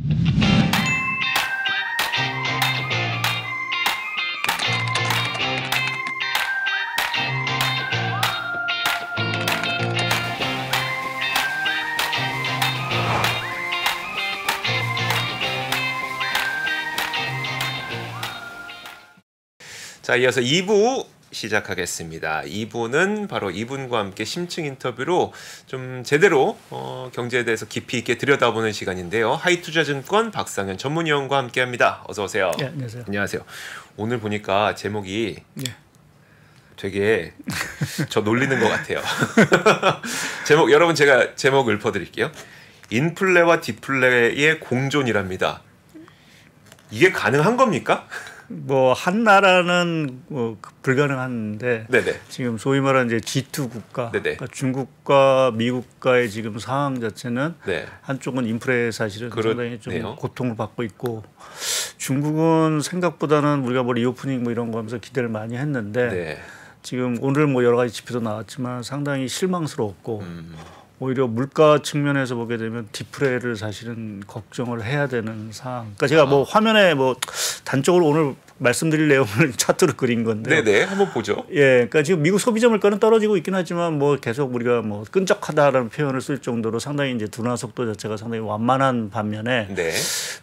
자, 이어서 2부 시작하겠습니다. 2부는 바로 이분과 함께 심층 인터뷰로 좀 제대로 경제에 대해서 깊이 있게 들여다보는 시간인데요. 하이투자증권 박상현 전문위원과 함께합니다. 어서 오세요. 네, 안녕하세요. 안녕하세요. 오늘 보니까 제목이 되게 저 놀리는 것 같아요. 제목 여러분 제가 제목 읊어드릴게요. 인플레와 디플레의 공존이랍니다. 이게 가능한 겁니까? 뭐 한 나라는 뭐 불가능한데 네네. 지금 소위 말하는 이제 G2 국가, 그러니까 중국과 미국과의 지금 상황 자체는 네. 한쪽은 인플레 사실은 상당히 좀 고통을 받고 있고 중국은 생각보다는 우리가 뭐 리오프닝 뭐 이런 거 하면서 기대를 많이 했는데 네. 지금 오늘 뭐 여러 가지 지표도 나왔지만 상당히 실망스러웠고 오히려 물가 측면에서 보게 되면 디플레를 사실은 걱정을 해야 되는 상황. 그러니까 제가 뭐 화면에 뭐 단적으로 오늘 말씀드릴 내용을 차트로 그린 건데. 네네, 한번 보죠. 예, 그러니까 지금 미국 소비자 물가는 떨어지고 있긴 하지만 뭐 계속 우리가 뭐 끈적하다라는 표현을 쓸 정도로 상당히 이제 둔화 속도 자체가 상당히 완만한 반면에 네.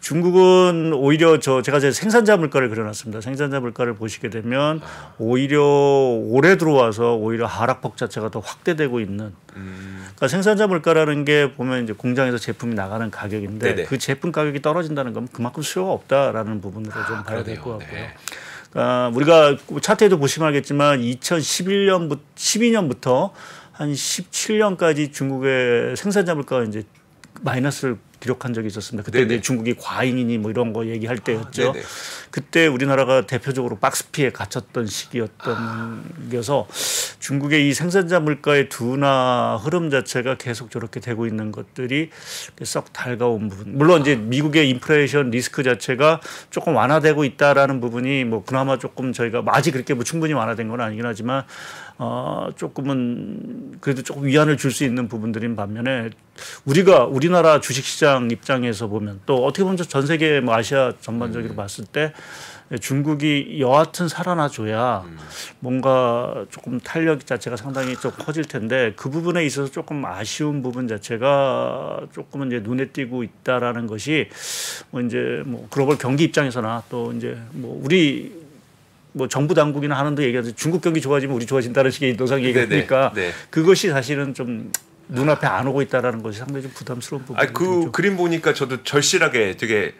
중국은 오히려 제가 제 생산자 물가를 그려놨습니다. 생산자 물가를 보시게 되면 오히려 올해 들어와서 오히려 하락폭 자체가 더 확대되고 있는. 그러니까 생산자 물가라는 게 보면 이제 공장에서 제품이 나가는 가격인데 네네. 그 제품 가격이 떨어진다는 건 그만큼 수요가 없다라는 부분으로 좀 봐야 될 것 같고요. 네. 그러니까 우리가 차트에도 보시면 알겠지만 12년부터 한 17년까지 중국의 생산자 물가가 이제 마이너스를 기록한 적이 있었습니다. 그때 이제 중국이 과잉이니 뭐 이런 거 얘기할 때였죠. 그때 우리나라가 대표적으로 박스피에 갇혔던 시기여서 중국의 이 생산자 물가의 둔화 흐름 자체가 계속 저렇게 되고 있는 것들이 썩 달가운 부분. 물론 이제 미국의 인플레이션 리스크 자체가 조금 완화되고 있다라는 부분이 뭐 그나마 조금 저희가 아직 그렇게 뭐 충분히 완화된 건 아니긴 하지만 조금은 그래도 조금 위안을 줄 수 있는 부분들인 반면에 우리나라 주식시장 입장에서 보면 또 어떻게 보면 전 세계 뭐 아시아 전반적으로 봤을 때 중국이 여하튼 살아나줘야 뭔가 조금 탄력 자체가 상당히 좀 커질 텐데 그 부분에 있어서 조금 아쉬운 부분 자체가 조금은 이제 눈에 띄고 있다라는 것이 뭐 이제 뭐 글로벌 경기 입장에서나 또 이제 뭐 우리 뭐 정부 당국이나 하는데 얘기하듯이 중국 경기 좋아지면 우리 좋아진다는 식의 노상 얘기하니까 그것이 사실은 좀 눈앞에 안 오고 있다라는 것이 상당히 좀 부담스러운 부분이죠. 그 그림 보니까 저도 절실하게 되게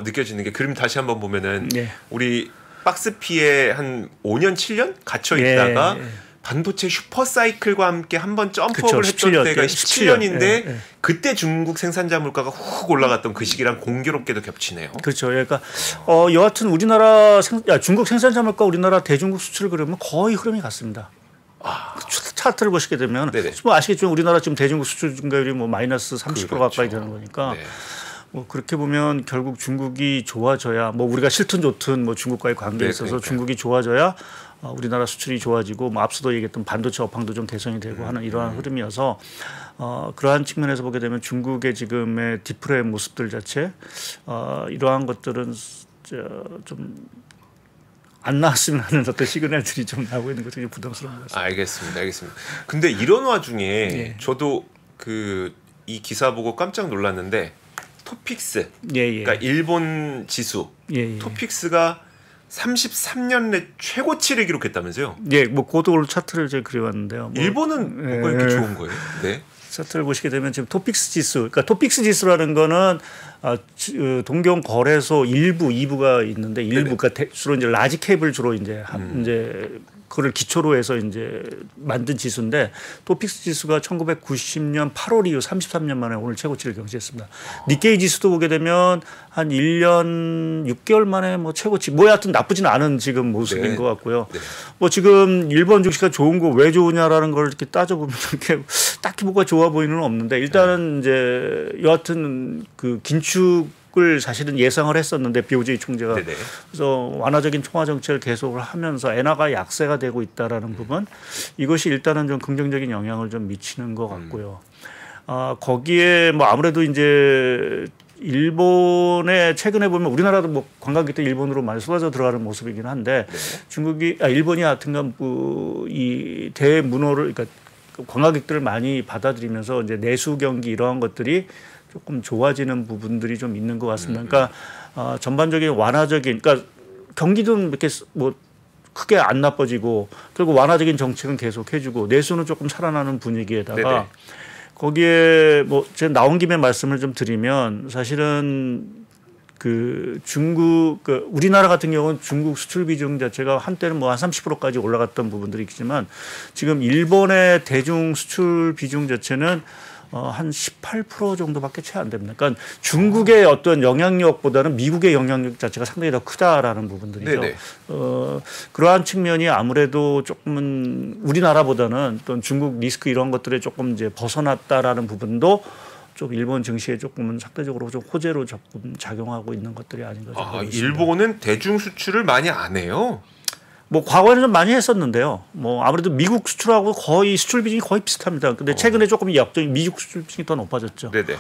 느껴지는 게 그림 다시 한번 보면은 우리 박스피에 한 5년 7년 갇혀 있다가 반도체 슈퍼사이클과 함께 한번 점프업을 했던 때가 17년인데 그때 중국 생산자 물가가 훅 올라갔던 그 시기랑 공교롭게도 겹치네요. 그렇죠. 그러니까 여하튼 중국 생산자 물가 우리나라 대중국 수출을 그러면 거의 흐름이 같습니다. 차트를 보시게 되면 뭐 아시겠지만 우리나라 지금 대중국 수출 증가율이 뭐 마이너스 30% 가까이 되는 거니까 뭐 그렇게 보면 결국 중국이 좋아져야 뭐 우리가 싫든 좋든 뭐 중국과의 관계에 있어서 중국이 좋아져야 우리나라 수출이 좋아지고 뭐 앞서도 얘기했던 반도체 업황도 좀 개선이 되고 하는 이러한 흐름이어서 그러한 측면에서 보게 되면 중국의 지금의 디플레의 모습들 자체 이러한 것들은 좀 안 나왔으면 하는 어떤 시그널들이 좀 나오고 있는 것이 부담스러운 것 같습니다. 알겠습니다. 근데 이런 와중에 저도 이 기사 보고 깜짝 놀랐는데 토픽스, 그러니까 일본 지수 토픽스가 33년 내 최고치를 기록했다면서요? 뭐 고도 차트를 제가 그려왔는데요. 뭐 일본은 뭐가 이렇게 좋은 거예요? 차트를 보시게 되면 지금 토픽스 지수, 그러니까 토픽스 지수라는 거는 동경 거래소 1부, 2부가 있는데 1부, 그러니까 주로 이제 라지 캡을 주로 이제 그걸 기초로 해서 이제 만든 지수인데 토픽스 지수가 1990년 8월 이후 33년 만에 오늘 최고치를 경신했습니다. 니케이 지수도 보게 되면 한 1년 6개월 만에 뭐 최고치, 뭐 하여튼 나쁘진 않은 지금 모습인 것 같고요. 뭐 지금 일본 주식이 좋은 거 왜 좋으냐라는 걸 이렇게 따져보면 이렇게 딱히 뭐가 좋아 보이는 건 없는데 일단은 이제 여하튼 그 긴축을 사실은 예상을 했었는데 BOJ 총재가 그래서 완화적인 통화 정책을 계속을 하면서 엔화가 약세가 되고 있다라는 부분 이것이 일단은 좀 긍정적인 영향을 좀 미치는 것 같고요. 거기에 뭐 아무래도 이제 일본에 최근에 보면 우리나라도 뭐 관광객들 일본으로 많이 쏟아져 들어가는 모습이긴 한데 네. 일본이 하여튼간 이 대문호를 그러니까 관광객들을 많이 받아들이면서 이제 내수 경기 이러한 것들이 조금 좋아지는 부분들이 좀 있는 것 같습니다. 그러니까 전반적인 완화적인 그러니까 경기도 이렇게 뭐 크게 안 나빠지고 그리고 완화적인 정책은 계속 해주고 내수는 조금 살아나는 분위기에다가 네네. 거기에 뭐 제가 나온 김에 말씀을 좀 드리면 사실은 그 중국 우리나라 같은 경우는 중국 수출 비중 자체가 한때는 뭐 한 30%까지 올라갔던 부분들이 있지만 지금 일본의 대중 수출 비중 자체는 한 18% 정도밖에 채 안 됩니다. 그러니까 중국의 어떤 영향력보다는 미국의 영향력 자체가 상당히 더 크다라는 부분들이죠. 그러한 측면이 아무래도 조금은 우리나라보다는 또 중국 리스크 이런 것들에 조금 이제 벗어났다라는 부분도 좀 일본 증시에 조금은 상대적으로 좀 호재로 조금 작용하고 있는 것들이 아닌가 생각합니다. 일본은 대중 수출을 많이 안 해요. 뭐 과거에는 좀 많이 했었는데요. 뭐 아무래도 미국 수출하고 거의 수출 비중이 거의 비슷합니다. 근데 최근에 조금 역적인 미국 수출 비중이 더 높아졌죠. 네네.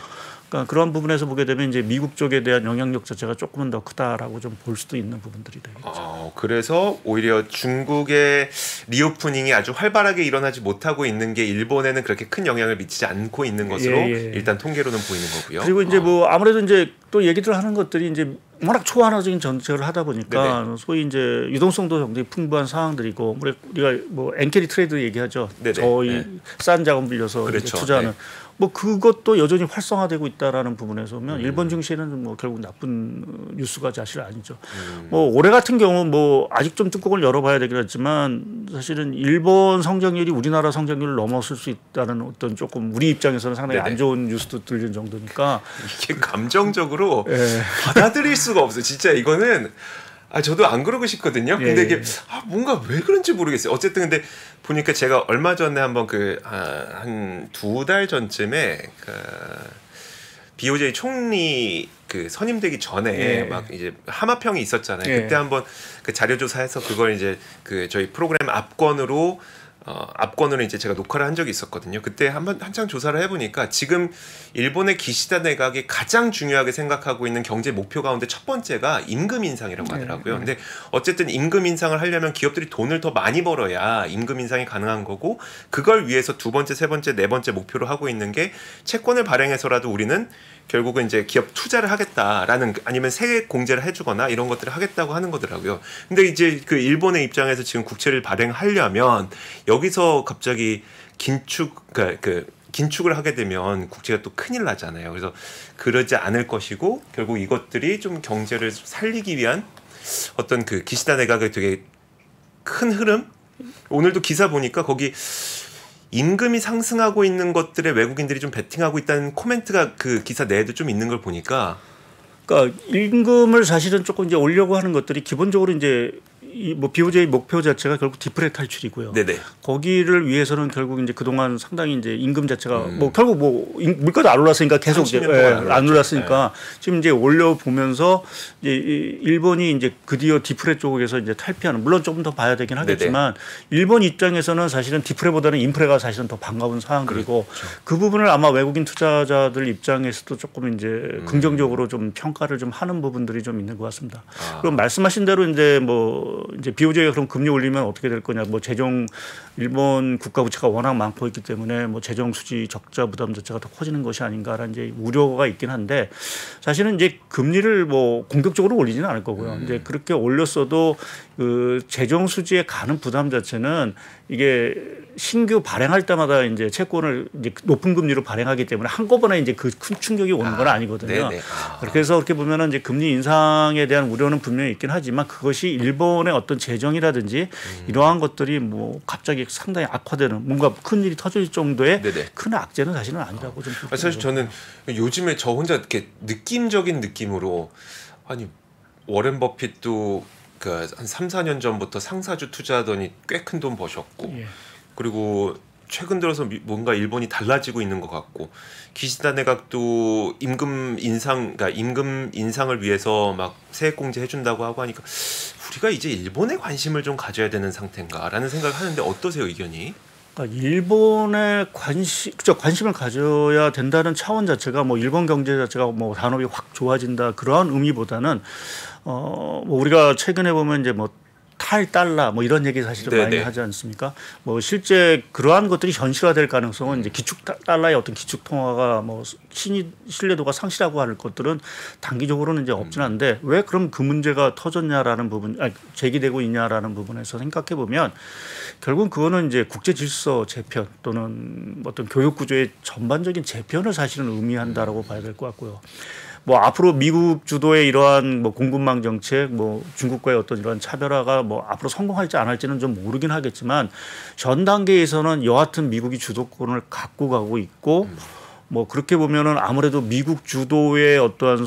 그러니까 그런 부분에서 보게 되면 이제 미국 쪽에 대한 영향력 자체가 조금은 더 크다라고 좀 볼 수도 있는 부분들이 되겠죠. 그래서 오히려 중국의 리오프닝이 아주 활발하게 일어나지 못하고 있는 게 일본에는 그렇게 큰 영향을 미치지 않고 있는 것으로 일단 통계로는 보이는 거고요. 그리고 이제 뭐 아무래도 이제 또 얘기들 하는 것들이 이제 워낙 초환화적인 정책을 하다 보니까 네네. 소위 이제 유동성도 굉장히 풍부한 상황들이고 우리가 뭐 엔캐리 트레이드 얘기하죠. 네네. 저희 싼 자금 빌려서 그렇죠. 투자하는. 네. 뭐 그것도 여전히 활성화되고 있다라는 부분에서 보면 일본 증시는 뭐 결국 나쁜 뉴스가 사실 아니죠. 뭐 올해 같은 경우 뭐 아직 좀 뚜껑을 열어봐야 되긴 하지만 사실은 일본 성장률이 우리나라 성장률을 넘어설 수 있다는 어떤 조금 우리 입장에서는 상당히 네네. 안 좋은 뉴스도 들리는 정도니까 이게 감정적으로 받아들일 수가 없어요. 진짜 이거는. 저도 안 그러고 싶거든요. 근데 이게 뭔가 왜 그런지 모르겠어요. 어쨌든 근데 보니까 제가 얼마 전에 한번 한 2달 전쯤에 BOJ 총리 선임되기 전에 막 이제 하마평이 있었잖아요. 그때 한번 자료 조사해서 그걸 이제 저희 프로그램 앞권으로 이제 제가 녹화를 한 적이 있었거든요. 그때 한창 조사를 해보니까 지금 일본의 기시다 내각이 가장 중요하게 생각하고 있는 경제 목표 가운데 첫 번째가 임금 인상이라고 하더라고요. 근데 어쨌든 임금 인상을 하려면 기업들이 돈을 더 많이 벌어야 임금 인상이 가능한 거고 그걸 위해서 두 번째, 세 번째, 네 번째 목표로 하고 있는 게 채권을 발행해서라도 우리는 결국은 이제 기업 투자를 하겠다라는 아니면 세액 공제를 해주거나 이런 것들을 하겠다고 하는 거더라고요. 근데 이제 일본의 입장에서 지금 국채를 발행하려면 여기서 갑자기 긴축을 하게 되면 국채가 또 큰일 나잖아요. 그래서 그러지 않을 것이고 결국 이것들이 좀 경제를 살리기 위한 어떤 기시다 내각의 되게 큰 흐름. 오늘도 기사 보니까 거기 임금이 상승하고 있는 것들에 외국인들이 좀 베팅하고 있다는 코멘트가 기사 내에도 좀 있는 걸 보니까 그러니까 임금을 사실은 조금 이제 올려고 하는 것들이 기본적으로 이제 뭐 BOJ 목표 자체가 결국 디프레 탈출이고요. 네네. 거기를 위해서는 결국 이제 그동안 상당히 이제 임금 자체가 뭐 결국 뭐 물가도 안 올랐으니까 계속 이제 안 올랐으니까 지금 이제 올려 보면서 이제 일본이 이제 드디어 디프레 쪽에서 이제 탈피하는 물론 조금 더 봐야 되긴 하겠지만 일본 입장에서는 사실은 디프레보다는 인프레가 사실은 더 반가운 상황들이고 그렇죠. 그 부분을 아마 외국인 투자자들 입장에서도 조금 이제 긍정적으로 좀 평가를 좀 하는 부분들이 좀 있는 것 같습니다. 그럼 말씀하신 대로 이제 BOJ가 그럼 금리 올리면 어떻게 될 거냐? 뭐 일본 국가 부채가 워낙 많고 있기 때문에 뭐 재정 수지 적자 부담 자체가 더 커지는 것이 아닌가라는 이제 우려가 있긴 한데 사실은 이제 금리를 뭐 공격적으로 올리지는 않을 거고요. 이제 그렇게 올렸어도 재정 수지에 가는 부담 자체는 이게 신규 발행할 때마다 이제 채권을 이제 높은 금리로 발행하기 때문에 한꺼번에 이제 큰 충격이 오는 건 아니거든요. 그래서 그렇게 보면은 이제 금리 인상에 대한 우려는 분명히 있긴 하지만 그것이 일본의 어떤 재정이라든지 이러한 것들이 뭐 갑자기 상당히 악화되는 뭔가 큰 일이 터질 정도의 큰 악재는 사실은 아니라고 좀. 사실 저는 요즘에 저 혼자 이렇게 느낌적인 느낌으로 워렌 버핏도 한 3, 4년 전부터 상사주 투자하더니 꽤 큰 돈 버셨고 그리고 최근 들어서 뭔가 일본이 달라지고 있는 것 같고 기시다 내각도 임금 인상을 위해서 막 세액 공제 해준다고 하고 하니까 우리가 이제 일본에 관심을 좀 가져야 되는 상태인가라는 생각을 하는데 어떠세요 의견이? 그러니까 일본의 관심을 가져야 된다는 차원 자체가 뭐 일본 경제 자체가 뭐 산업이 확 좋아진다 그러한 의미보다는 뭐 우리가 최근에 보면 이제 뭐 탈달러 뭐 이런 얘기 사실은 많이 하지 않습니까? 뭐 실제 그러한 것들이 현실화될 가능성은 이제 기축 달러의 어떤 기축 통화가 뭐 신뢰도가 상실하고 할 것들은 단기적으로는 이제 없지는 않은데 왜 그럼 그 문제가 터졌냐라는 부분, 제기되고 있냐라는 부분에서 생각해 보면 결국은 그거는 이제 국제 질서 재편 또는 어떤 교육 구조의 전반적인 재편을 사실은 의미한다라고 봐야 될 것 같고요. 뭐 앞으로 미국 주도의 이러한 뭐 공급망 정책, 뭐 중국과의 어떤 이러한 차별화가 뭐 앞으로 성공할지 안 할지는 좀 모르긴 하겠지만 전 단계에서는 여하튼 미국이 주도권을 갖고 가고 있고 뭐 그렇게 보면은 아무래도 미국 주도의 어떠한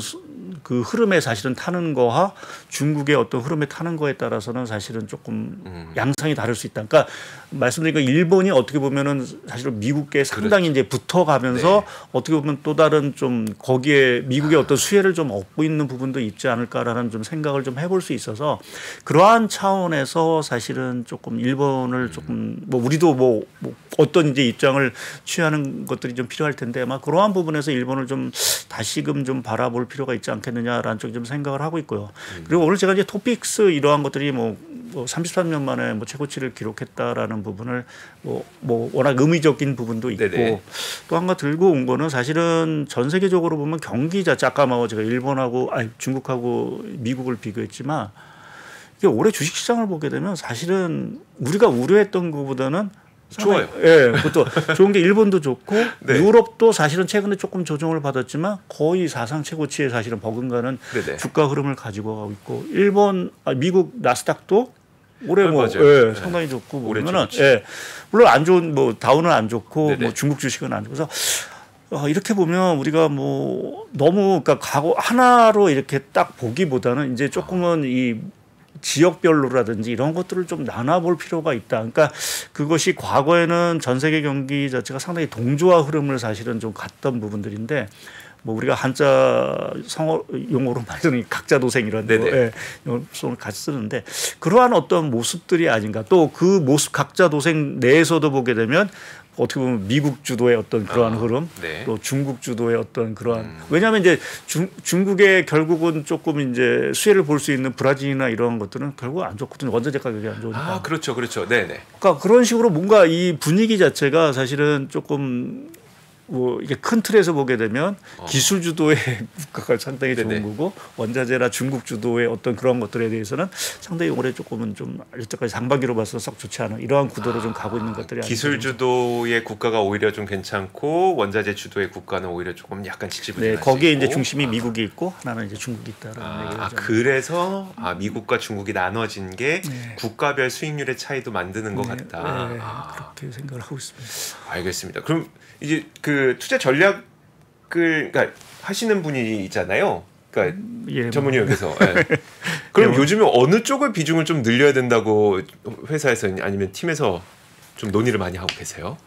그 흐름에 사실은 타는 거와 중국의 어떤 흐름에 타는 거에 따라서는 사실은 조금 양상이 다를 수 있다. 그러니까 말씀드린 거 일본이 어떻게 보면은 사실은 미국께 상당히 이제 붙어가면서 어떻게 보면 또 다른 좀 거기에 미국의 어떤 수혜를 좀 얻고 있는 부분도 있지 않을까라는 좀 생각을 좀 해볼 수 있어서 그러한 차원에서 사실은 조금 일본을 조금 뭐 우리도 뭐 어떤 이제 입장을 취하는 것들이 좀 필요할 텐데 아마 그러한 부분에서 일본을 좀 다시금 좀 바라볼 필요가 있지 않겠느냐라는 쪽 좀 생각을 하고 있고요. 그리고 오늘 제가 이제 토픽스 이러한 것들이 뭐 33년 만에 뭐 최고치를 기록했다라는 부분을 뭐 워낙 의미적인 부분도 있고 또 한 가지 들고 온 거는 사실은 전 세계적으로 보면 경기 자체 아까 뭐 제가 일본하고 중국하고 미국을 비교했지만 이게 올해 주식시장을 보게 되면 사실은 우리가 우려했던 것보다는 좋아요. 예, 그것도 좋은 게 일본도 좋고 유럽도 사실은 최근에 조금 조정을 받았지만 거의 사상 최고치에 사실은 버금가는 주가 흐름을 가지고 가고 있고 미국 나스닥도 올해 뭐 상당히 좋고 보면은 물론 안 좋은 뭐 다우는 안 좋고 뭐 중국 주식은 안 좋고 그래서 이렇게 보면 우리가 뭐 너무 그러니까 과거 하나로 이렇게 딱 보기보다는 이제 조금은 이 지역별로라든지 이런 것들을 좀 나눠볼 필요가 있다. 그러니까 그것이 과거에는 전 세계 경기 자체가 상당히 동조화 흐름을 사실은 좀 갔던 부분들인데 뭐 우리가 한자 성어 용어로 말하는 각자 도생 이런 용어를 같이 쓰는데 그러한 어떤 모습들이 아닌가. 또 그 모습 각자 도생 내에서도 보게 되면 어떻게 보면 미국 주도의 어떤 그러한 흐름, 또 중국 주도의 어떤 그러한 왜냐하면 이제 중국의 결국은 조금 이제 수혜를 볼 수 있는 브라질이나 이런 것들은 결국 안 좋거든요. 원자재 가격이 안 좋으니까. 그렇죠. 네네. 그러니까 그런 식으로 뭔가 이 분위기 자체가 사실은 조금 뭐 이게 큰 틀에서 보게 되면 기술 주도의 국가가 상당히 좋은 거고 원자재나 중국 주도의 어떤 그런 것들에 대해서는 상당히 올해 조금은 좀 여태까지 상반기로 봐서 썩 좋지 않은 이러한 구도로 좀 가고 있는 것들이 기술 주도의 국가가 오히려 좀 괜찮고 원자재 주도의 국가는 오히려 조금 약간 지지부진할 거기에 이제 중심이 미국이 있고 하나는 이제 중국이 있다라는 얘기죠. 그래서 미국과 중국이 나눠진 게 국가별 수익률의 차이도 만드는 것 같다. 그렇게 생각을 하고 있습니다. 알겠습니다. 그럼 이제 그 투자 전략을 그러니까 하시는 분이 있잖아요. 그러니까 전문위원께서. 그럼 요즘에 어느 쪽을 비중을 좀 늘려야 된다고 회사에서 아니면 팀에서 좀 논의를 많이 하고 계세요?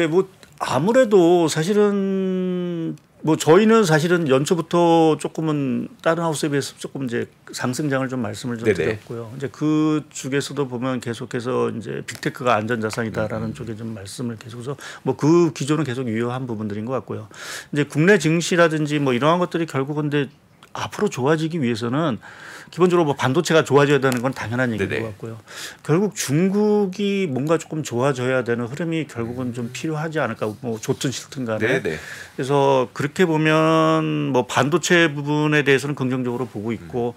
뭐 아무래도 사실은 뭐 저희는 사실은 연초부터 조금은 다른 하우스에 비해서 조금 이제 상승장을 좀 말씀을 좀 드렸고요. 이제 그 쪽에서도 보면 계속해서 이제 빅테크가 안전자산이다라는 쪽에 좀 말씀을 계속해서 뭐 그 기조는 계속 유효한 부분들인 것 같고요. 이제 국내 증시라든지 뭐 이러한 것들이 결국은 근데 앞으로 좋아지기 위해서는 기본적으로 뭐 반도체가 좋아져야 되는 건 당연한 얘기인 것 같고요. 결국 중국이 뭔가 조금 좋아져야 되는 흐름이 결국은 좀 필요하지 않을까. 뭐 좋든 싫든 간에. 그래서 그렇게 보면 뭐 반도체 부분에 대해서는 긍정적으로 보고 있고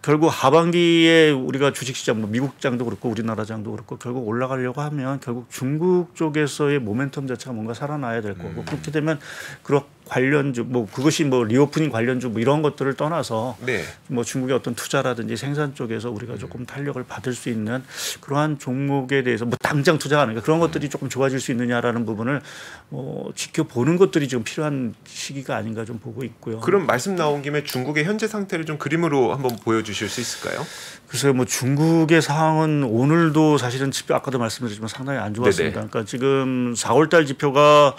결국 하반기에 우리가 주식시장 뭐 미국 장도 그렇고 우리나라 장도 그렇고 결국 올라가려고 하면 결국 중국 쪽에서의 모멘텀 자체가 뭔가 살아나야 될 거고 그렇게 되면 그런 관련주 뭐 그것이 뭐 리오프닝 관련주 뭐 이런 것들을 떠나서 뭐 중국의 어떤 투자라든지 생산 쪽에서 우리가 조금 탄력을 받을 수 있는 그러한 종목에 대해서 뭐 당장 투자하는 그런 것들이 조금 좋아질 수 있느냐라는 부분을 지켜보는 것들이 좀 필요한 시기가 아닌가 좀 보고 있고요. 그럼 말씀 나온 김에 중국의 현재 상태를 좀 그림으로 한번 보여주실 수 있을까요? 글쎄요, 뭐 중국의 상황은 오늘도 사실은 지표 아까도 말씀드렸지만 상당히 안 좋았습니다. 그러니까 지금 4월달 지표가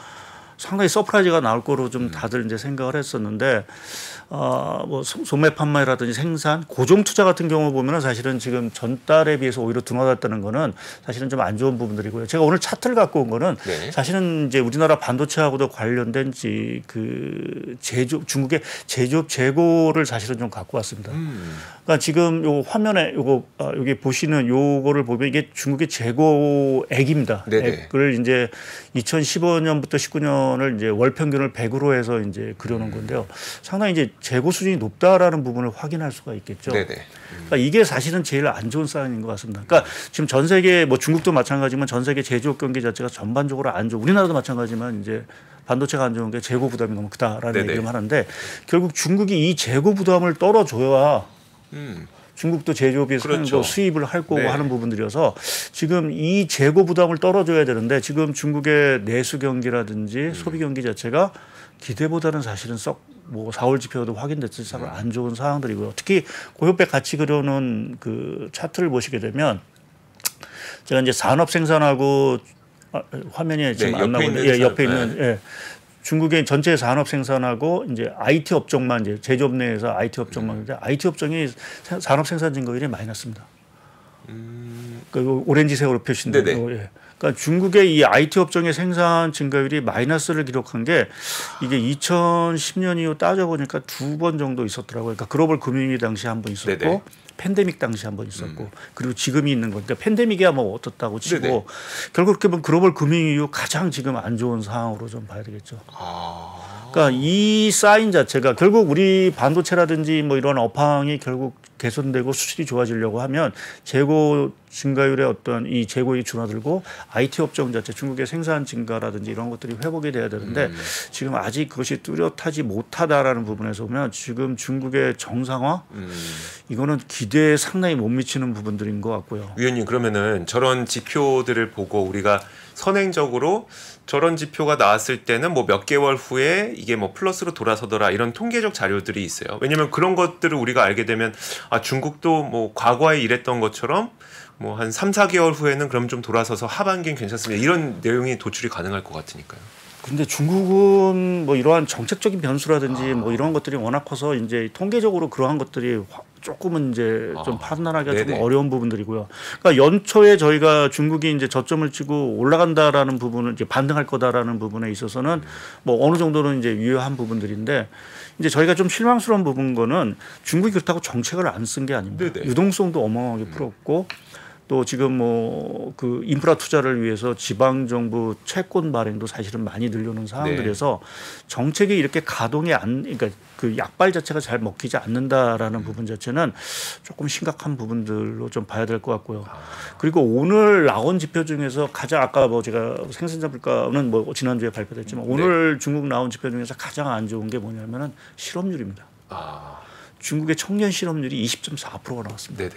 상당히 서프라이즈가 나올 거로 좀 다들 이제 생각을 했었는데 뭐 소매 판매라든지 생산, 고정 투자 같은 경우 보면은 사실은 지금 전달에 비해서 오히려 둔화됐다는 거는 사실은 좀 안 좋은 부분들이고요. 제가 오늘 차트를 갖고 온 거는 네. 사실은 이제 우리나라 반도체하고도 관련된 그 중국의 제조업 재고를 사실은 좀 갖고 왔습니다. 그러니까 지금 요 화면에 여기 보시는 요거를 보면 이게 중국의 재고액입니다. 액을 이제 2015년부터 19년을 이제 월 평균을 100으로 해서 이제 그려놓은 건데요. 상당히 이제 재고 수준이 높다라는 부분을 확인할 수가 있겠죠. 그러니까 이게 사실은 제일 안 좋은 사인인 것 같습니다. 그러니까 지금 전 세계 뭐 중국도 마찬가지지만 전 세계 제조업 경기 자체가 전반적으로 안 좋고 우리나라도 마찬가지지만 이제 반도체가 안 좋은 게 재고 부담이 너무 크다라는 얘기를 하는데 결국 중국이 이 재고 부담을 떨어줘야 중국도 제조업이 그렇죠. 수입을 할 거고 하는 부분들이어서 지금 이 재고 부담을 떨어줘야 되는데 지금 중국의 내수 경기라든지 소비 경기 자체가 기대보다는 사실은 뭐 4월 지표도 확인됐을 때 안 좋은 상황들이고요. 특히 고효배 같이 그려놓은 그 차트를 보시게 되면 제가 이제 산업 생산하고 화면에 지금 안 나오는데 옆에 있는 중국의 전체 산업 생산하고 이제 IT 업종만 이제 제조업 내에서 IT 업종만인데 IT 업종이 산업 생산 증가율이 마이너스입니다. 그 오렌지 색으로 표시된 그러니까 중국의 이 IT 업종의 생산 증가율이 마이너스를 기록한 게 이게 2010년 이후 따져보니까 2번 정도 있었더라고요. 그러니까 글로벌 금융위기 당시 한 번 있었고 팬데믹 당시 한 번 있었고 그리고 지금이 있는 건데 팬데믹이야 뭐 어떻다고 치고 결국 그렇게 보면 글로벌 금융위기 이후 가장 지금 안 좋은 상황으로 좀 봐야 되겠죠. 그러니까 이 사인 자체가 결국 우리 반도체라든지 뭐 이런 업황이 결국 개선되고 수출이 좋아지려고 하면 재고 증가율의 어떤 이 재고이 줄어들고 IT 업종 자체 중국의 생산 증가라든지 이런 것들이 회복이 돼야 되는데 지금 아직 그것이 뚜렷하지 못하다라는 부분에서 보면 지금 중국의 정상화 이거는 기대에 상당히 못 미치는 부분들인 것 같고요. 위원님 그러면은 저런 지표들을 보고 우리가 선행적으로 저런 지표가 나왔을 때는 뭐 몇 개월 후에 이게 뭐 플러스로 돌아서더라 이런 통계적 자료들이 있어요. 왜냐하면 그런 것들을 우리가 알게 되면 아 중국도 뭐 과거에 이랬던 것처럼 뭐 한 3, 4개월 후에는 그럼 좀 돌아서서 하반기는 괜찮습니다. 이런 내용이 도출이 가능할 것 같으니까요. 근데 중국은 뭐 이러한 정책적인 변수라든지 뭐 이런 것들이 워낙 커서 이제 통계적으로 그러한 것들이 조금은 이제 좀 판단하기가 좀 어려운 부분들이고요. 그러니까 연초에 저희가 중국이 이제 저점을 치고 올라간다라는 부분을 이제 반등할 거다라는 부분에 있어서는 뭐 어느 정도는 이제 유효한 부분들인데 이제 저희가 좀 실망스러운 부분 거는 중국이 그렇다고 정책을 안 쓴 게 아닙니다. 유동성도 어마어마하게 풀었고 또 지금 뭐 그 인프라 투자를 위해서 지방 정부 채권 발행도 사실은 많이 늘려놓은 상황들에서 정책이 이렇게 가동이 그러니까 그 약발 자체가 잘 먹히지 않는다라는 부분 자체는 조금 심각한 부분들로 좀 봐야 될 것 같고요. 그리고 오늘 나온 지표 중에서 가장 아까 뭐 제가 생산자 물가는 뭐 지난주에 발표됐지만 오늘 중국 나온 지표 중에서 가장 안 좋은 게 뭐냐면은 실업률입니다. 중국의 청년 실업률이 20.4%가 나왔습니다.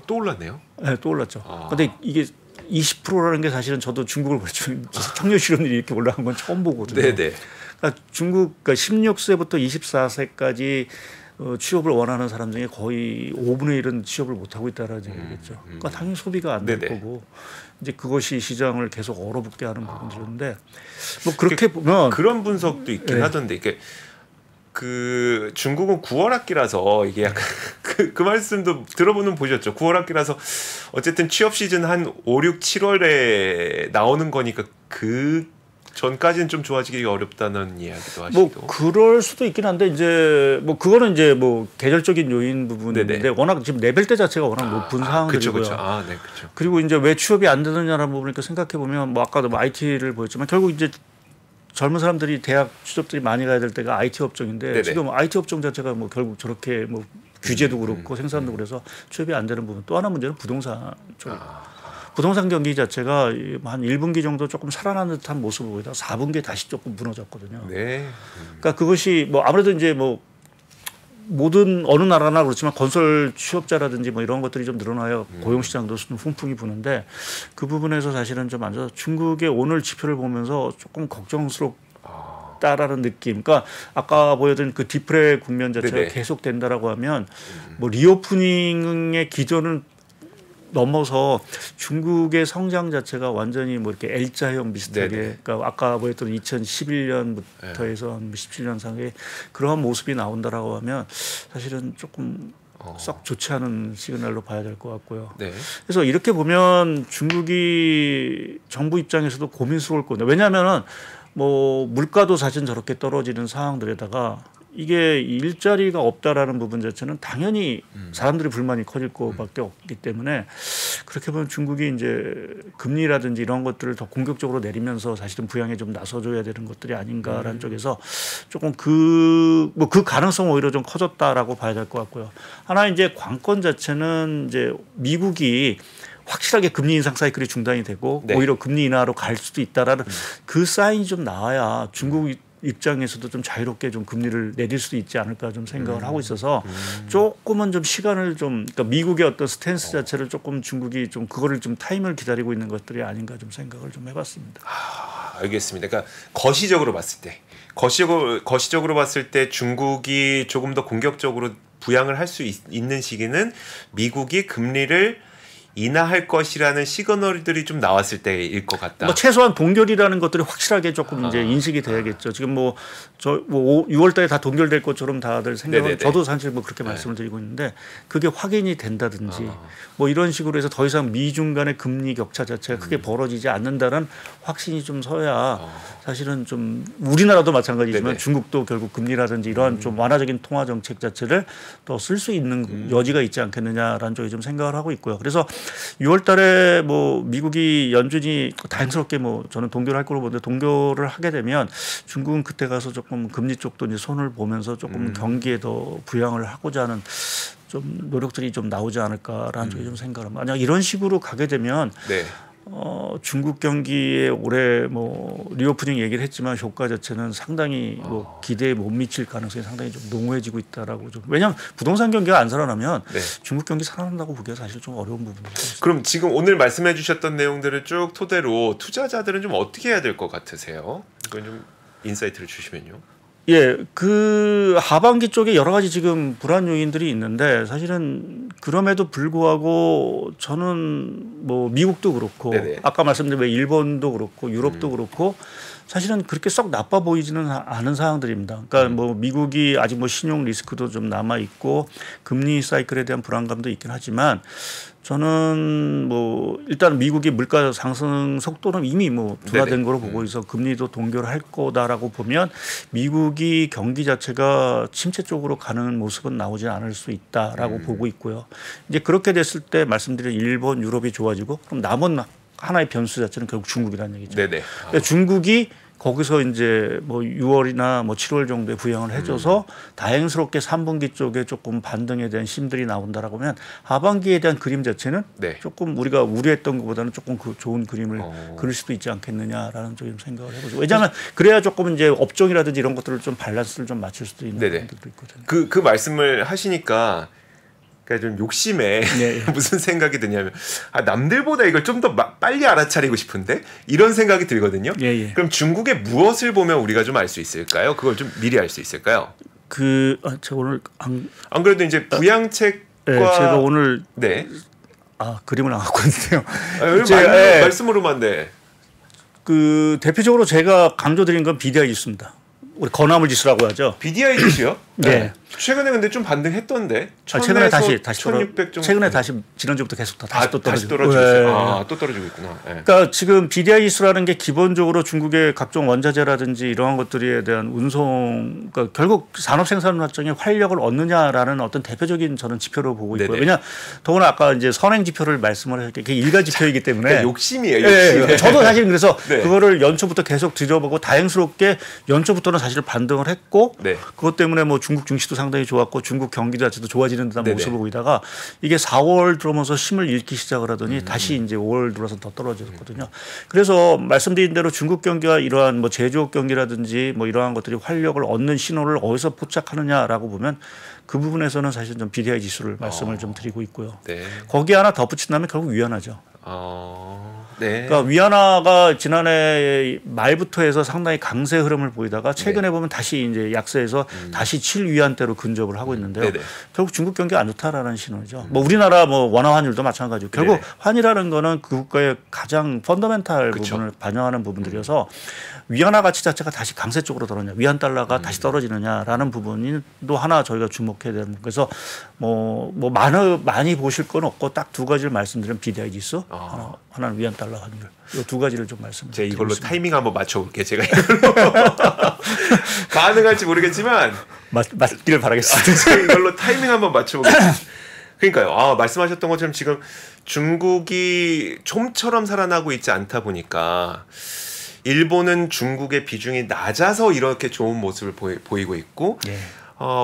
또 올랐네요. 네, 또 올랐죠. 그런데 이게 20%라는 게 사실은 저도 중국을 보면 청년 실업률이 이렇게 올라간 건 처음 보거든요. 그러니까 중국 그러니까 16세부터 24세까지 취업을 원하는 사람 중에 거의 5분의 1은 취업을 못 하고 있다라는 얘기겠죠. 그러니까 당연히 소비가 안 될 거고 이제 그것이 시장을 계속 얼어붙게 하는 부분들인데 뭐 그렇게 보면 그런 분석도 있긴 하던데 이게. 그 중국은 9월 학기라서 이게 약간 그 말씀도 들어보는 보셨죠. 9월 학기라서 어쨌든 취업 시즌 한 5, 6, 7월에 나오는 거니까 그 전까지는 좀 좋아지기가 어렵다는 이야기도 하시고. 뭐 그럴 수도 있긴 한데 이제 뭐 그거는 이제 뭐 계절적인 요인 부분인데 워낙 지금 레벨대 자체가 워낙 높은 상황들이고요. 그렇죠. 그리고 이제 왜 취업이 안 되느냐라는 부분을 생각해 보면 뭐 아까도 뭐 IT를 보였지만 결국 이제 젊은 사람들이 대학 취업들이 많이 가야 될 때가 IT 업종인데 지금 IT 업종 자체가 뭐 결국 저렇게 뭐 규제도 그렇고 생산도 그래서 취업이 안 되는 부분. 또 하나 문제는 부동산 쪽. 부동산 경기 자체가 한 1분기 정도 조금 살아나는 듯한 모습을 보이다가 4분기에 다시 조금 무너졌거든요. 그러니까 그것이 뭐 아무래도 이제 뭐 모든 어느 나라나 그렇지만 건설 취업자라든지 뭐 이런 것들이 좀 늘어나야 고용시장도 훈풍이 부는데 그 부분에서 사실은 좀 안 좋아서 중국의 오늘 지표를 보면서 조금 걱정스럽다라는 느낌. 그러니까 아까 보여드린 그 디프레 국면 자체가 계속된다라고 하면 뭐 리오프닝의 기조는 넘어서 중국의 성장 자체가 완전히 뭐 이렇게 L자형 비슷하게, 그러니까 아까 보였던 2011년부터 해서 한 17년 상에 그러한 모습이 나온다라고 하면 사실은 조금 썩 좋지 않은 시그널로 봐야 될 것 같고요. 네. 그래서 이렇게 보면 중국이 정부 입장에서도 고민스러울 건데, 왜냐하면은 뭐 물가도 사실 저렇게 떨어지는 상황들에다가 이게 일자리가 없다라는 부분 자체는 당연히 사람들의 불만이 커질 것밖에 없기 때문에, 그렇게 보면 중국이 이제 금리라든지 이런 것들을 더 공격적으로 내리면서 사실은 부양에 좀 나서줘야 되는 것들이 아닌가라는 쪽에서 조금 그 가능성 오히려 좀 커졌다라고 봐야 될 것 같고요. 하나 이제 관건 자체는 이제 미국이 확실하게 금리 인상 사이클이 중단이 되고 네. 오히려 금리 인하로 갈 수도 있다라는 그 사인이 좀 나와야 중국 입장에서도 좀 자유롭게 좀 금리를 내릴 수도 있지 않을까 좀 생각을 하고 있어서 조금은 좀 시간을 좀, 그러니까 미국의 어떤 스탠스 자체를 조금 중국이 좀 그거를 좀 타임을 기다리고 있는 것들이 아닌가 좀 생각을 좀 해봤습니다. 알겠습니다. 그러니까 거시적으로 봤을 때 중국이 조금 더 공격적으로 부양을 할 수 있는 시기는 미국이 금리를 인하할 것이라는 시그널들이 좀 나왔을 때일 것 같다. 뭐 최소한 동결이라는 것들이 확실하게 조금 이제 인식이 돼야겠죠. 지금 뭐 6월달에 다 동결될 것처럼 다들 생각을, 저도 사실 뭐 그렇게 말씀을 드리고 있는데 그게 확인이 된다든지 뭐 이런 식으로 해서 더 이상 미중 간의 금리 격차 자체가 크게 벌어지지 않는다는 확신이 좀 서야 사실은 좀 우리나라도 마찬가지지만 중국도 결국 금리라든지 이러한 좀 완화적인 통화 정책 자체를 더 쓸 수 있는 여지가 있지 않겠느냐라는 쪽에 좀 생각을 하고 있고요. 그래서 6월 달에 뭐 미국이 연준이 다행스럽게 뭐 저는 동결할 거로 보는데, 동결을 하게 되면 중국은 그때 가서 조금 금리 쪽도 이제 손을 보면서 조금 경기에 더 부양을 하고자 하는 좀 노력들이 좀 나오지 않을까라는 쪽에 좀 생각을 합니다. 만약 이런 식으로 가게 되면 중국 경기에 올해 뭐 리오프닝 얘기를 했지만 효과 자체는 상당히 뭐 기대에 못 미칠 가능성이 상당히 좀 농후해지고 있다라고 좀, 왜냐하면 부동산 경기가 안 살아나면 중국 경기 살아난다고 보기가 사실 좀 어려운 부분이죠. 그럼 지금 오늘 말씀해주셨던 내용들을 쭉 토대로 투자자들은 좀 어떻게 해야 될 것 같으세요? 이건 좀 인사이트를 주시면요. 예, 그 하반기 쪽에 여러 가지 지금 불안 요인들이 있는데, 사실은 그럼에도 불구하고 저는 뭐 미국도 그렇고 아까 말씀드린 일본도 그렇고 유럽도 그렇고 사실은 그렇게 썩 나빠 보이지는 않은 상황들입니다. 그러니까 뭐 미국이 아직 뭐 신용 리스크도 좀 남아 있고 금리 사이클에 대한 불안감도 있긴 하지만, 저는 뭐 일단 미국이 물가 상승 속도는 이미 뭐 둔화된 거로 보고 있어 금리도 동결할 거다라고 보면 미국이 경기 자체가 침체 쪽으로 가는 모습은 나오지 않을 수 있다라고 보고 있고요. 이제 그렇게 됐을 때 말씀드린 일본, 유럽이 좋아지고, 그럼 남은 하나의 변수 자체는 결국 중국이라는 얘기죠. 그러니까 중국이 거기서 이제 뭐 6월이나 뭐 7월 정도에 부양을 해줘서 다행스럽게 3분기 쪽에 조금 반등에 대한 힘들이 나온다라고 하면 하반기에 대한 그림 자체는 조금 우리가 우려했던 것보다는 조금 좋은 그림을 그릴 수도 있지 않겠느냐라는 쪽에 좀 생각을 해보죠. 왜냐하면 그래야 조금 이제 업종이라든지 이런 것들을 좀 밸런스를 좀 맞출 수도 있는 부분들도 있거든요. 그 말씀을 하시니까 그러니까 좀 욕심에 무슨 생각이 드냐면 남들보다 이걸 좀 더 빨리 알아차리고 싶은데 이런 생각이 들거든요. 그럼 중국의 무엇을 보면 우리가 좀 알 수 있을까요? 그걸 좀 미리 알 수 있을까요? 제가 오늘 안 그래도 이제 부양책과 제가 오늘 그림을 안 갖고 있는데요. 말씀으로만 그 대표적으로 제가 강조드린 건 BDI 지수입니다. 우리 건화물 지수라고 하죠. BDI 지수요? 네. 최근에 근데 좀 반등했던데. 최근에 다시 1600 정도. 최근에 다시 지난주부터 계속 다시 또 떨어지고. 또 떨어지고 있구나. 그러니까 지금 BDI 지수라는 게 기본적으로 중국의 각종 원자재라든지 이러한 것들에 대한 운송, 그러니까 결국 산업 생산 활동에 활력을 얻느냐라는 어떤 대표적인 저는 지표로 보고 있고요. 왜냐 더구나 아까 이제 선행 지표를 말씀을 하셨게 그게 일가 지표이기 때문에 그러니까 욕심이에요. 저도 사실 그래서 그거를 연초부터 계속 들여보고 다행스럽게 연초부터는 사실 반등을 했고 그것 때문에 뭐 중국 증시도 상당히 좋았고 중국 경기도 자체도 좋아지는 듯한 모습을 보이다가 이게 4월 들어오면서 힘을 잃기 시작을 하더니 다시 이제 5월 들어서 더 떨어졌거든요. 그래서 말씀드린 대로 중국 경기가 이러한 뭐 제조업 경기라든지 뭐 이러한 것들이 활력을 얻는 신호를 어디서 포착하느냐라고 보면 그 부분에서는 사실 좀 BDI 지수를 말씀을 좀 드리고 있고요. 거기 하나 덧붙인다면 결국 위안화죠. 네. 그러니까 위안화가 지난해 말부터 해서 상당히 강세 흐름을 보이다가 최근에 네. 보면 다시 이제 약세에서 다시 7위안대로 근접을 하고 있는데요. 네네. 결국 중국 경기가 안 좋다라는 신호죠. 뭐 우리나라 뭐 원화 환율도 마찬가지고 결국 네네. 환이라는 거는 그 국가의 가장 펀더멘탈 그쵸. 부분을 반영하는 부분들이어서 위안화 가치 자체가 다시 강세 쪽으로 떨어지냐, 위안 달러가 다시 떨어지느냐라는 부분이 또 하나 저희가 주목해야 되는. 그래서 뭐 많이 보실 건 없고 딱 두 가지를 말씀드리면 BDI 지수, 하나는 위안 달러 환율. 이 두 가지를 좀 말씀드리겠습니다. 제가 이걸로 타이밍 한번 맞춰볼게요. 제가 이걸로 가능할지 모르겠지만 맞기를 바라겠습니다. 제가 이걸로 타이밍 한번 맞춰보겠습니다. 그러니까요. 말씀하셨던 것처럼 지금 중국이 좀처럼 살아나고 있지 않다 보니까 일본은 중국의 비중이 낮아서 이렇게 좋은 모습을 보이고 있고 예.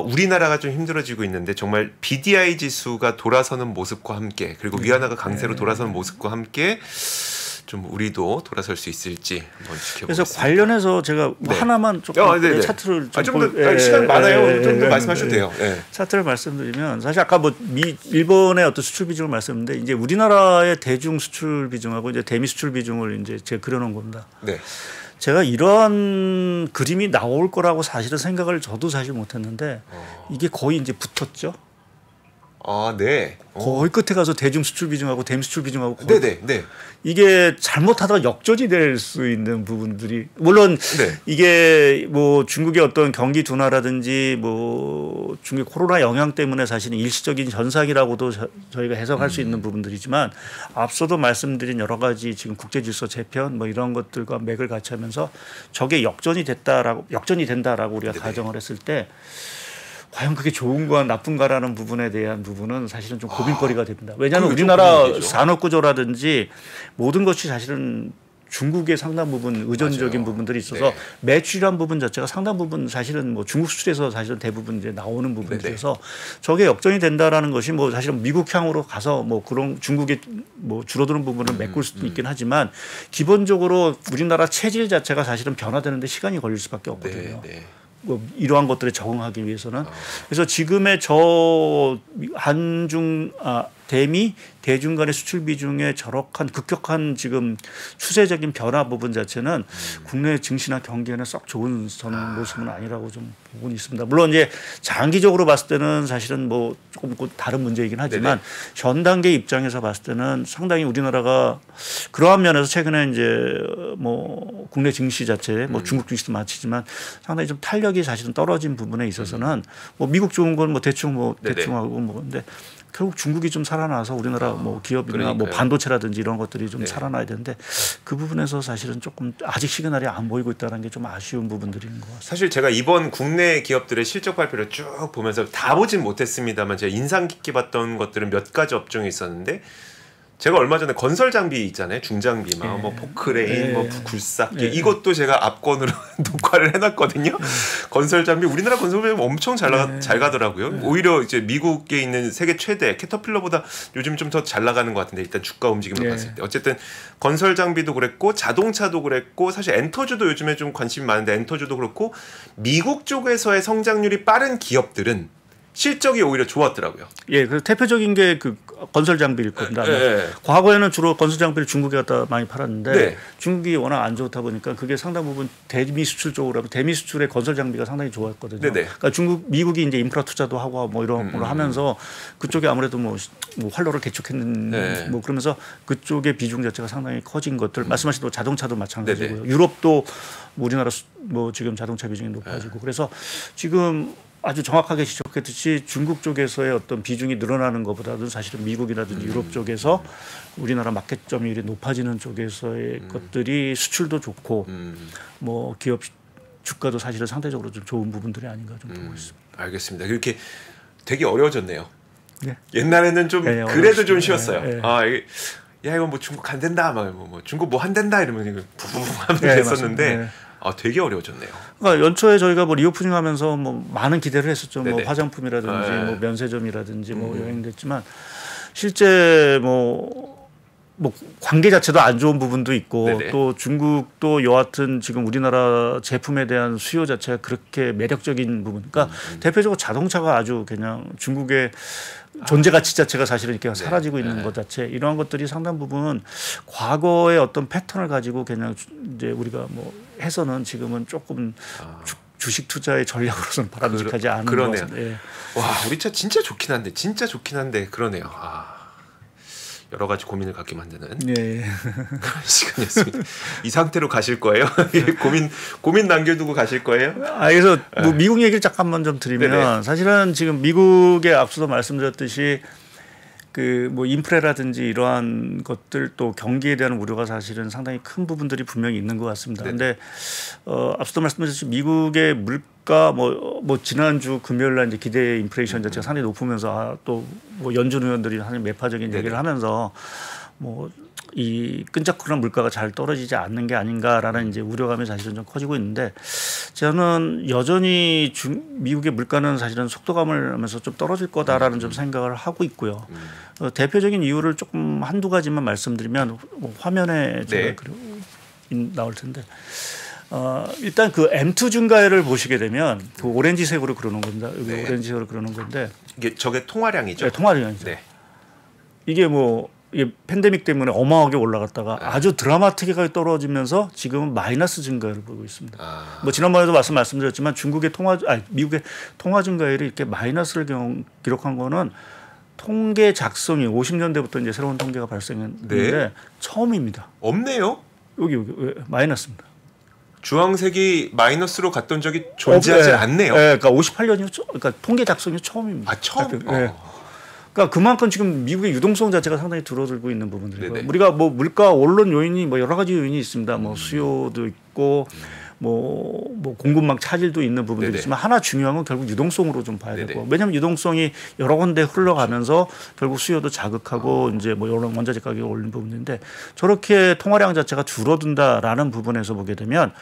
우리나라가 좀 힘들어지고 있는데 정말 BDI 지수가 돌아서는 모습과 함께 그리고 위안화가 강세로 돌아서는 모습과 함께 좀 우리도 돌아설 수 있을지 한번 지켜보겠습니다. 그래서 관련해서 제가 뭐 하나만 조금 차트를 좀 더 시간 많아요. 좀 더 말씀하셔도 돼요. 차트를 말씀드리면 사실 아까 뭐 일본의 어떤 수출 비중을 말씀드렸는데 이제 우리나라의 대중 수출 비중하고 이제 대미 수출 비중을 이제 제가 그려놓은 겁니다. 네. 제가 이런 그림이 나올 거라고 사실은 생각을 저도 사실 못했는데 이게 거의 이제 붙었죠. 네. 거의 끝에 가서 대중 수출 비중하고 대미 수출 비중하고 네. 이게 잘못하다가 역전이 될 수 있는 부분들이 물론 이게 뭐 중국의 어떤 경기 둔화라든지 뭐 중국의 코로나 영향 때문에 사실은 일시적인 현상이라고도 저희가 해석할 수 있는 부분들이지만 앞서도 말씀드린 여러 가지 지금 국제 질서 재편 뭐 이런 것들과 맥을 같이 하면서 저게 역전이 된다라고 우리가 가정을 했을 때 과연 그게 좋은가 나쁜가라는 부분에 대한 부분은 사실은 좀 고민거리가 됩니다. 왜냐하면 우리나라 산업 구조라든지 모든 것이 사실은 중국의 상당 부분 의존적인 부분들이 있어서 매출이란 부분 자체가 상당 부분 사실은 뭐 중국 수출에서 사실은 대부분 이제 나오는 부분들에서 저게 역전이 된다라는 것이 뭐 사실은 미국향으로 가서 뭐 그런 중국의 뭐 줄어드는 부분을 메꿀 수도 있긴 하지만 기본적으로 우리나라 체질 자체가 사실은 변화되는데 시간이 걸릴 수밖에 없거든요. 뭐 이러한 것들에 적응하기 위해서는 그래서 지금의 대미 대중 간의 수출 비중의 저럭한 급격한 지금 추세적인 변화 부분 자체는 국내 증시나 경기에는 썩 좋은 모습은 아니라고 좀 보고 있습니다. 물론 이제 장기적으로 봤을 때는 사실은 뭐 조금 다른 문제이긴 하지만 현 단계 입장에서 봤을 때는 상당히 우리나라가 그러한 면에서 최근에 이제 뭐 국내 증시 자체 뭐 중국 증시도 마치지만 상당히 좀 탄력이 사실은 떨어진 부분에 있어서는 뭐 미국 좋은 건 뭐 대충 하고 뭐 근데 결국 중국이 좀 살아나서 우리나라 뭐 기업이나 뭐 반도체라든지 이런 것들이 좀 살아나야 되는데 그 부분에서 사실은 조금 아직 시그널이 안 보이고 있다는 게 좀 아쉬운 부분들인 것 같습니다. 사실 제가 이번 국내 기업들의 실적 발표를 쭉 보면서 다 보진 못했습니다만 제가 인상 깊게 봤던 것들은 몇 가지 업종이 있었는데 제가 얼마 전에 건설 장비 있잖아요. 중장비 막 뭐 포크레인, 뭐 굴삭기 이것도 제가 앞권으로 녹화를 해놨거든요. 건설 장비 우리나라 건설 장비 엄청 잘 가더라고요. 오히려 이제 미국에 있는 세계 최대 캐터필러보다 요즘 좀 더 잘 나가는 것 같은데 일단 주가 움직임을 봤을 때 어쨌든 건설 장비도 그랬고 자동차도 그랬고 사실 엔터주도 요즘에 좀 관심이 많은데 엔터주도 그렇고 미국 쪽에서의 성장률이 빠른 기업들은 실적이 오히려 좋았더라고요. 예, 그 대표적인 게 그 건설 장비일 겁니다. 과거에는 주로 건설 장비를 중국에 갖다 많이 팔았는데 중국이 워낙 안 좋다 보니까 그게 상당 부분 대미 수출 쪽으로 하고 대미 수출의 건설 장비가 상당히 좋았거든요. 그러니까 미국이 이제 인프라 투자도 하고 뭐 이런 걸 하면서 그쪽에 아무래도 뭐 활로를 개척했는 뭐 그러면서 그쪽의 비중 자체가 상당히 커진 것들 말씀하신 대로 자동차도 마찬가지고요. 유럽도 우리나라 뭐 지금 자동차 비중이 높아지고 그래서 지금 아주 정확하게 지적했듯이 중국 쪽에서의 어떤 비중이 늘어나는 것보다도 사실은 미국이라든지 유럽 쪽에서 우리나라 마켓 점유율이 높아지는 쪽에서의 것들이 수출도 좋고 뭐 기업 주가도 사실은 상대적으로 좀 좋은 부분들이 아닌가 좀 보고 있습니다. 알겠습니다. 이렇게 되게 어려워졌네요. 옛날에는 좀 그래도 좀 쉬웠어요. 야 이거 뭐 중국 안 된다, 뭐 중국 뭐 안 된다 이러면 부부부 하면 됐었는데. 되게 어려워졌네요. 그러니까 연초에 저희가 뭐 리오프닝하면서 뭐 많은 기대를 했었죠. 뭐 화장품이라든지 뭐 면세점이라든지 뭐 여행됐지만 실제 뭐 뭐 관계 자체도 안 좋은 부분도 있고 네네. 또 중국도 여하튼 지금 우리나라 제품에 대한 수요 자체가 그렇게 매력적인 부분. 그러니까 대표적으로 자동차가 아주 그냥 중국의 존재 가치 자체가 사실은 이렇게 사라지고 있는 것 자체 이러한 것들이 상당 부분 과거의 어떤 패턴을 가지고 그냥 이제 우리가 뭐 해서는 지금은 조금 주식 투자의 전략으로서는 바람직하지 않은 것 같습니다. 예. 와, 우리 차 진짜 좋긴 한데 그러네요. 여러 가지 고민을 갖게 만드는 그런 시간이었습니다. 이 상태로 가실 거예요? 고민 남겨두고 가실 거예요? 그래서 뭐 미국 얘기를 잠깐만 좀 드리면 네네. 사실은 지금 미국에 앞서도 말씀드렸듯이 그 뭐 인프레라든지 이러한 것들 또 경기에 대한 우려가 사실은 상당히 큰 부분들이 분명히 있는 것 같습니다. 그런데 앞서도 말씀드렸듯이 미국의 물가 뭐 지난주 금요일 날 이제 기대 인플레이션 자체가 상당히 높으면서 또 뭐 연준 의원들이 상당히 매파적인 얘기를 하면서 뭐 이 끈적끈한 물가가 잘 떨어지지 않는 게 아닌가라는 이제 우려감이 사실은 좀 커지고 있는데 저는 여전히 미국의 물가는 사실은 속도감을 하면서 좀 떨어질 거다라는 좀 생각을 하고 있고요. 대표적인 이유를 조금 한두 가지만 말씀드리면 화면에 제가 나올 텐데 일단 그 M2 증가율을 보시게 되면 그 오렌지색으로 그러는 겁니다. 오렌지색으로 그러는 건데 이게 저게 통화량이죠? 네, 통화량이죠. 이게 이게 팬데믹 때문에 어마어마하게 올라갔다가 아주 드라마틱하게 떨어지면서 지금은 마이너스 증가율을 보이고 있습니다. 뭐 지난번에도 말씀드렸지만 미국의 통화 증가율이 이렇게 마이너스를 기록한 거는 통계 작성이 50년대부터 이제 새로운 통계가 발생했는데 처음입니다. 없네요. 여기 마이너스입니다. 주황색이 마이너스로 갔던 적이 존재하지 않네요. 그러니까 58년이 그러니까 통계 작성이 처음입니다. 처음. 그러니까 그만큼 지금 미국의 유동성 자체가 상당히 줄어들고 있는 부분들이고 우리가 뭐 물가 원론 요인이 뭐 여러 가지 요인이 있습니다. 뭐 수요도 있고 뭐 공급망 차질도 있는 부분들이 있지만 하나 중요한 건 결국 유동성으로 좀 봐야 되고 왜냐하면 유동성이 여러 군데 흘러가면서 결국 수요도 자극하고 이제 뭐 여러 원자재 가격이 오르는 부분인데 저렇게 통화량 자체가 줄어든다라는 부분에서 보게 되면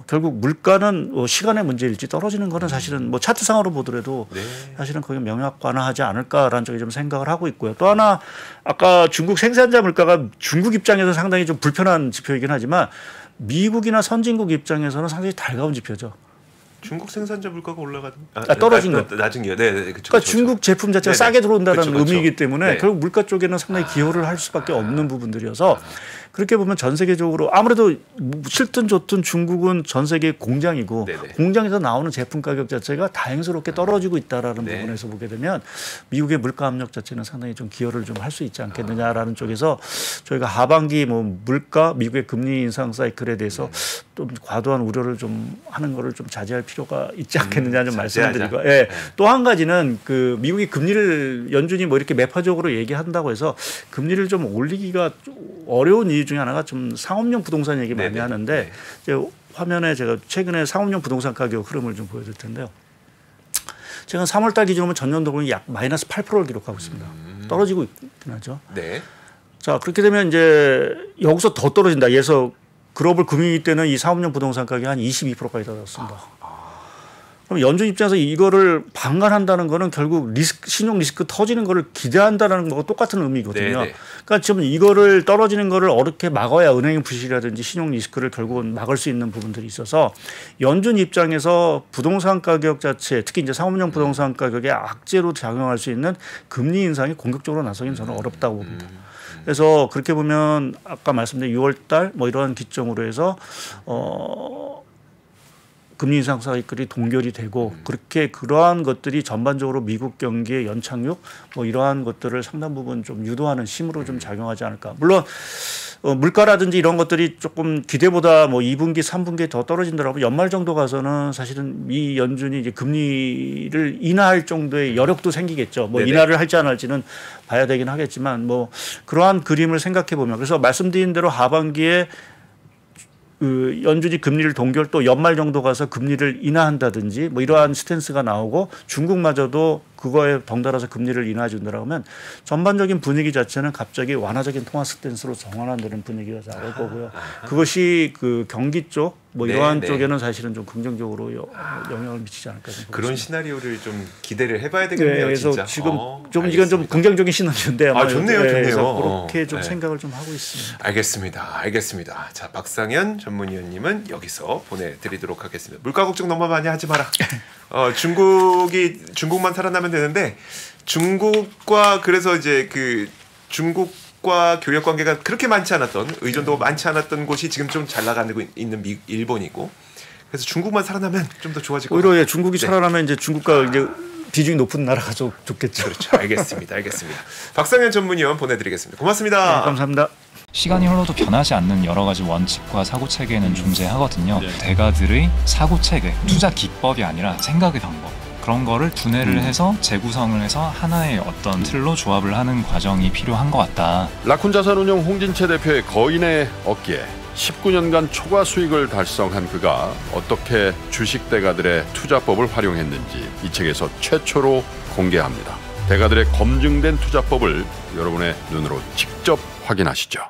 결국 물가는 시간의 문제일지 떨어지는 거는 사실은 뭐 차트상으로 보더라도 사실은 거의 명확관화하지 않을까라는 쪽에 좀 생각을 하고 있고요. 또 하나 아까 중국 생산자 물가가 중국 입장에서 상당히 좀 불편한 지표이긴 하지만 미국이나 선진국 입장에서는 상당히 달가운 지표죠. 중국 생산자 물가가 올라가는 떨어진 거 낮은 게요. 네, 그렇죠. 그러니까 중국 제품 자체가 싸게 들어온다는 의미이기 때문에 결국 물가 쪽에는 상당히 기여를 할 수밖에 없는 부분들이어서 그렇게 보면 전 세계적으로 아무래도 싫든 좋든 중국은 전 세계 공장이고 공장에서 나오는 제품 가격 자체가 다행스럽게 떨어지고 있다라는 부분에서 보게 되면 미국의 물가 압력 자체는 상당히 좀 기여를 좀 할 수 있지 않겠느냐라는 쪽에서 저희가 하반기 뭐 물가 미국의 금리 인상 사이클에 대해서 좀 과도한 우려를 좀 하는 거를 좀 자제할 필요가 있지 않겠느냐 좀 말씀을 드리고 또 한 가지는 그 미국이 금리를 연준이 뭐 이렇게 매파적으로 얘기한다고 해서 금리를 좀 올리기가 어려운 이유 중에 하나가 좀 상업용 부동산 얘기 많이 하는데 이제 화면에 제가 최근에 상업용 부동산 가격 흐름을 좀 보여드릴 텐데요. 최근 3월 달 기준으로 전년도로는 약 마이너스 8%를 기록하고 있습니다. 떨어지고 있긴 하죠. 자 그렇게 되면 이제 여기서 더 떨어진다. 예서 글로벌 금융위기 때는 이 상업용 부동산 가격이 한 22%까지 떨어졌습니다. 그럼 연준 입장에서 이거를 방관한다는 거는 결국 신용 리스크 터지는 거를 기대한다는 거와 똑같은 의미거든요. 그러니까 지금 이거를 떨어지는 거를 어렵게 막아야 은행 부실이라든지 신용 리스크를 결국은 막을 수 있는 부분들이 있어서 연준 입장에서 부동산 가격 자체 특히 이제 상업용 부동산 가격에 악재로 작용할 수 있는 금리 인상이 공격적으로 나서기는 저는 어렵다고 봅니다. 그래서 그렇게 보면 아까 말씀드린 6월 달 뭐 이러한 기점으로 해서 금리 인상 사이클이 동결이 되고 그렇게 그러한 것들이 전반적으로 미국 경기의 연착륙 뭐 이러한 것들을 상당 부분 좀 유도하는 힘으로 좀 작용하지 않을까. 물론 물가라든지 이런 것들이 조금 기대보다 뭐 2분기, 3분기에 더 떨어진다라고 연말 정도 가서는 사실은 미 연준이 이제 금리를 인하할 정도의 여력도 생기겠죠. 뭐 인하를 할지 안 할지는 봐야 되긴 하겠지만 뭐 그러한 그림을 생각해 보면 그래서 말씀드린 대로 하반기에 그 연준이 금리를 동결 또 연말 정도 가서 금리를 인하한다든지 뭐 이러한 스탠스가 나오고 중국마저도 그거에 덩달아서 금리를 인하해 준다라고 하면 전반적인 분위기 자체는 갑자기 완화적인 통화 스탠스로 전환한다는 분위기가 나올 거고요. 그것이 그 경기 쪽 뭐 이러한 쪽에는 사실은 좀 긍정적으로 영향을 미치지 않을까 생각합니다. 그런 시나리오를 좀 기대를 해봐야 되겠네요. 그래서 진짜. 지금 좀 이건 좀 긍정적인 시나리오인데 아마 좋네요. 그렇게 좀 생각을 좀 하고 있습니다. 알겠습니다. 자, 박상현 전문위원님은 여기서 보내드리도록 하겠습니다. 물가 걱정 너무 많이 하지 마라. 중국만 살아나면 되는데 중국과 그래서 이제 그 중국과 교역 관계가 그렇게 많지 않았던 의존도가 많지 않았던 곳이 지금 좀 잘 나가고 있는 일본이고 그래서 중국만 살아나면 좀 더 좋아질 것 같아요. 오히려 중국이 살아나면 이제 중국과 이제 비중이 높은 나라가 좋겠죠. 그렇죠. 알겠습니다. 박상현 전문위원 보내드리겠습니다. 고맙습니다. 네, 감사합니다. 시간이 흘러도 변하지 않는 여러 가지 원칙과 사고 체계는 존재하거든요. 대가들의 사고 체계, 투자 기법이 아니라 생각의 방법. 그런 거를 분해를 해서 재구성을 해서 하나의 어떤 틀로 조합을 하는 과정이 필요한 것 같다. 라쿤 자산운용 홍진채 대표의 거인의 어깨에 19년간 초과 수익을 달성한 그가 어떻게 주식 대가들의 투자법을 활용했는지 이 책에서 최초로 공개합니다. 대가들의 검증된 투자법을 여러분의 눈으로 직접 확인하시죠.